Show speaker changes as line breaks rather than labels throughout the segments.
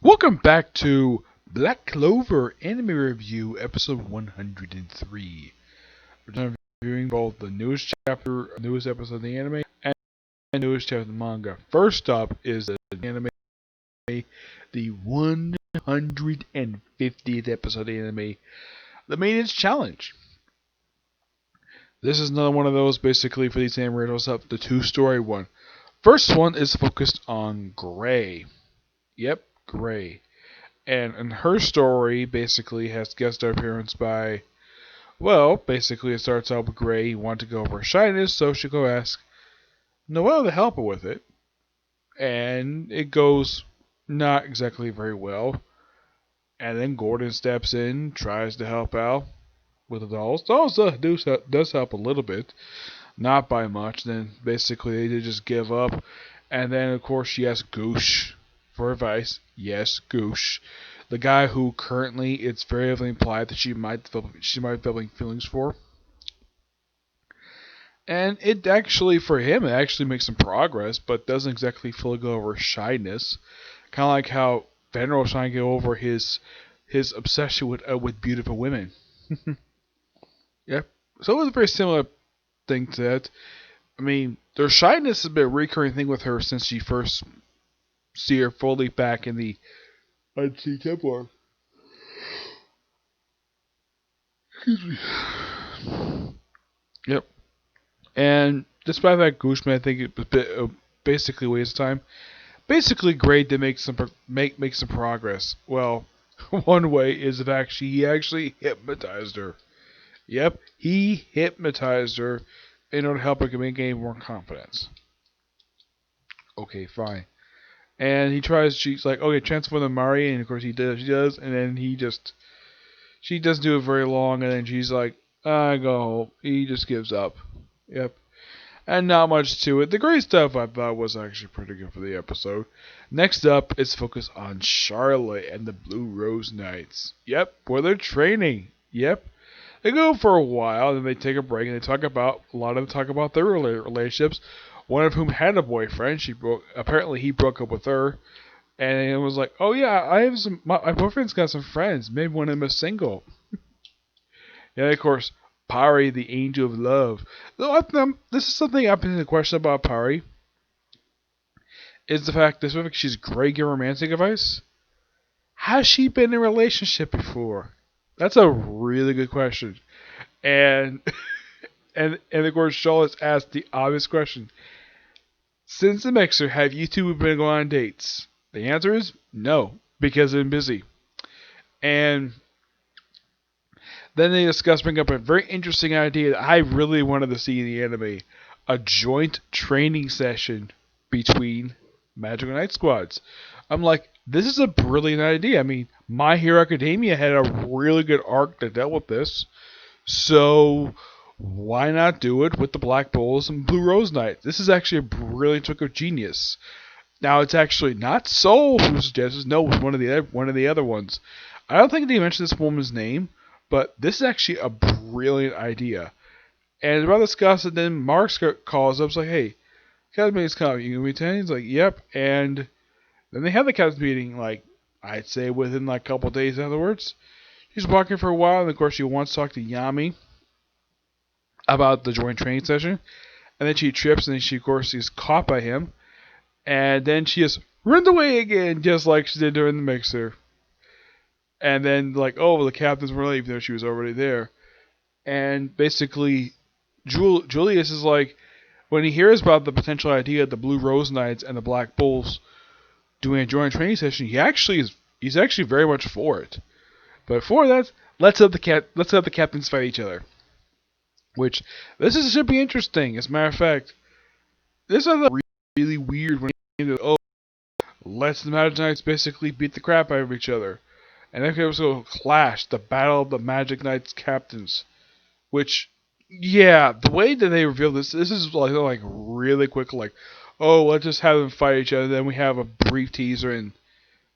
Welcome back to Black Clover Anime Review, episode 103. We're done reviewing both the newest episode of the anime and the newest chapter of the manga. First up is the anime, the 150th episode of the anime, the Maiden's Challenge. This is another one of those, basically, for these anime reviews up, the two-story one. First one is focused on Gray. Yep, Gray. And in her story, basically, has guest star appearance by, well, basically it starts out with Gray. He wanted to go over her shyness, so she go ask Noelle to help her with it. And it goes not exactly very well. And then Gordon steps in, tries to help out with the dolls. Dolls does help a little bit, not by much. Then basically they just give up. And then, of course, she asks Goosh for advice. Yes, Goosh. The guy who currently it's very heavily implied that she might be developing feelings for. And it actually, for him, it actually makes some progress, but doesn't exactly fully go over shyness. Kind of like how Fenrir was trying to get over his obsession with beautiful women. Yep. So it was a very similar thing to that. I mean, their shyness has been a recurring thing with her since she first see her fully back in the Unseen Templar. Excuse me. Yep. And despite that, Gooshman, I think it was a bit basically a waste of time. Basically, Gray did make some progress. Well, one way is if he actually hypnotized her. Yep, he hypnotized her in order to help her gain more confidence. Okay, fine. And she's like, okay, transform the Mari, and of course she does, and then she doesn't do it very long, and then she's like, I go home. He just gives up. Yep. And not much to it. The great stuff I thought was actually pretty good for the episode. Next up is focus on Charlotte and the Blue Rose Knights. Yep, where they're training. Yep. They go for a while, then they take a break, and they talk about their relationships. One of whom had a boyfriend. Apparently he broke up with her, and it was like, oh yeah, I have my boyfriend's got some friends. Maybe one of them is single. Yeah, of course, Pari, the angel of love. This is something I've been in question about Pari. Is the fact that she's great at romantic advice. Has she been in a relationship before? That's a really good question. And and of course, Charlotte's asked the obvious question. Since the mixer, have you two been going on dates? The answer is no, because I'm busy. And then they bring up a very interesting idea that I really wanted to see in the anime. A joint training session between Magical Night Squads. I'm like, this is a brilliant idea. I mean, My Hero Academia had a really good arc that dealt with this. So why not do it with the Black Bulls and Blue Rose Knights? This is actually a brilliant stroke of genius. Now it's actually not Soul who suggests this. No, it's one of the other ones. I don't think they mentioned this woman's name, but this is actually a brilliant idea. And about to discuss it, then Mark calls up, like, "Hey, captain's meeting's coming. You gonna be attending?" He's like, "Yep." And then they have the captain's meeting, like I'd say within like a couple of days afterwards. She's walking for a while, and of course she wants to talk to Yami about the joint training session, and then she trips, and then she of course is caught by him, and then she just runs away again, just like she did during the mixer. And then like, oh, the captains were late, even though she was already there. And basically, Julius is like, when he hears about the potential idea of the Blue Rose Knights and the Black Bulls doing a joint training session, he's actually very much for it. But before that, let's have the captains fight each other. Which should be interesting. As a matter of fact, this is really weird when let's the Magic Knights basically beat the crap out of each other. And then there's a clash, the Battle of the Magic Knights Captains. Which, yeah, the way that they reveal this is like really quick, like, oh, let's just have them fight each other. Then we have a brief teaser, and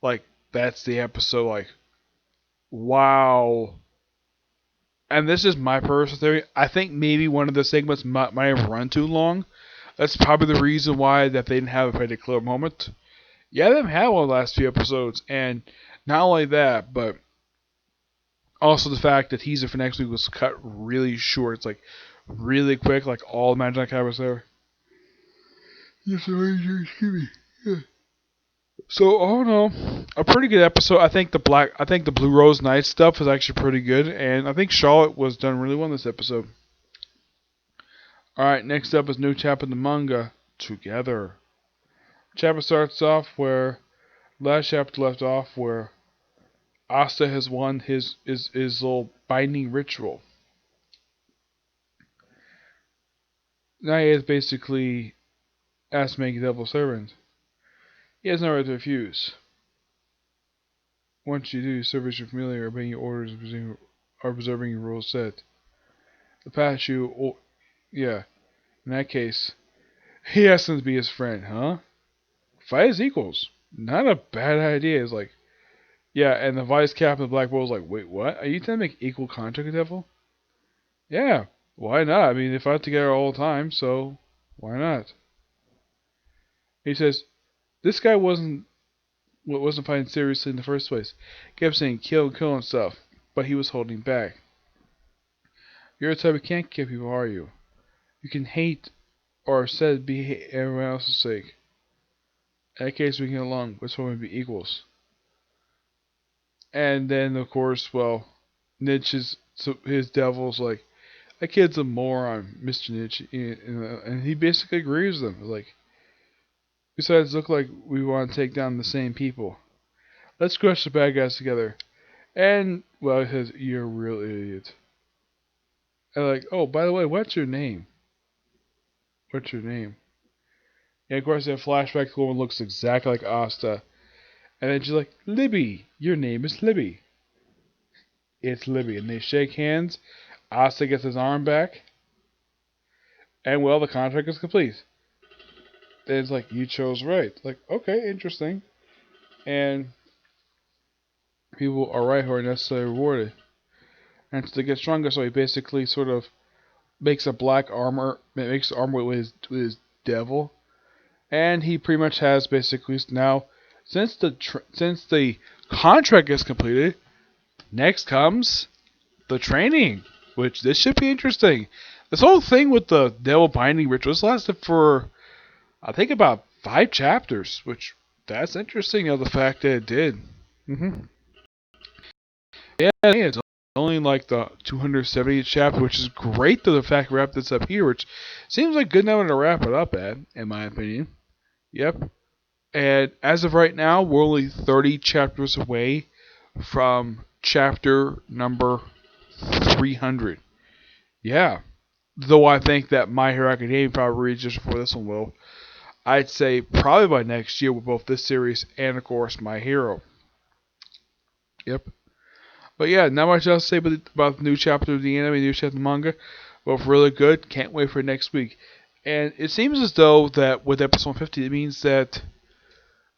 like that's the episode. Like, wow. And this is my personal theory. I think maybe one of the segments might have run too long. That's probably the reason why that they didn't have a pretty clear moment. Yeah, they've had one of the last few episodes, and not only that, but also the fact that teaser for next week was cut really short. It's like really quick, like all the Magic was there. Yes, excuse me. Yeah. So, oh no, a pretty good episode. I think the Blue Rose Knight stuff was actually pretty good, and I think Charlotte was done really well in this episode. All right, next up is new chapter in the manga. Together. Chapter starts off where last chapter left off, where Asta has won his little binding ritual. Now he is basically asked to make a devil servant. He has no right to refuse. Once you do, serve your familiar, obeying your orders, or preserving your rules set. The past yeah. In that case, he asks him to be his friend, huh? Fight as equals. Not a bad idea. It's like, yeah, and the vice captain of Black Bull is like, wait, what? Are you trying to make equal contract with the devil? Yeah, why not? I mean, they fight together all the time, so why not? He says, this guy wasn't fighting seriously in the first place. He kept saying kill and stuff, but he was holding back. You're the type who can't kill people, are you? You can hate or said be everyone else's sake. In that case, we can get along. Which one would be equals? And then, of course, well, Nietzsche's his devil's like, that kid's a moron, Mr. Nietzsche, and he basically agrees with them. Like, besides, look like we want to take down the same people. Let's crush the bad guys together. And well, he says, you're a real idiot. And like, oh, by the way, what's your name? What's your name? And of course, that flashback, the woman looks exactly like Asta. And then she's like, Libby, your name is Libby. It's Libby. And they shake hands. Asta gets his arm back. And well, the contract is complete. And it's like, you chose right. Like, okay, interesting. And people are right who are necessarily rewarded. And to get stronger, so he basically sort of makes a black armor, makes armor with his devil. And he pretty much has basically now, since the contract is completed, next comes the training, which this should be interesting. This whole thing with the devil binding rituals lasted for, I think, about 5 chapters, which that's interesting. The fact that it did. Yeah, it's only like the 270th chapter, which is great. That the fact wrap this up here, which seems like a good number to wrap it up at, in my opinion. Yep. And as of right now, we're only 30 chapters away from chapter number 300. Yeah. Though I think that My Hero Academia probably reaches just before this one will. I'd say probably by next year with both this series and, of course, My Hero. Yep. But yeah, not much else to say about the new chapter of the anime, new chapter of the manga. Both really good. Can't wait for next week. And it seems as though that with episode 50, it means that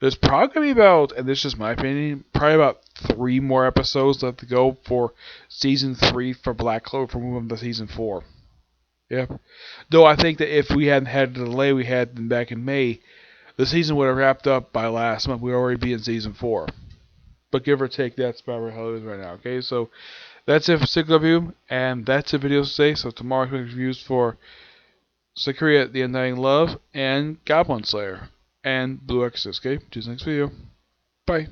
there's probably going to be about, and this is just my opinion, probably about 3 more episodes left to go for season 3 for Black Clover for moving to season 4. Yep. Though I think that if we hadn't had the delay we had back in May, the season would have wrapped up by last month. We'd already be in season 4. But give or take, that's about how it is right now. Okay, so that's it for CW, and that's the video today. So tomorrow's reviews for Sakura, The Undying Love, and Goblin Slayer, and Blue Exorcist. Okay, see you next video. Bye.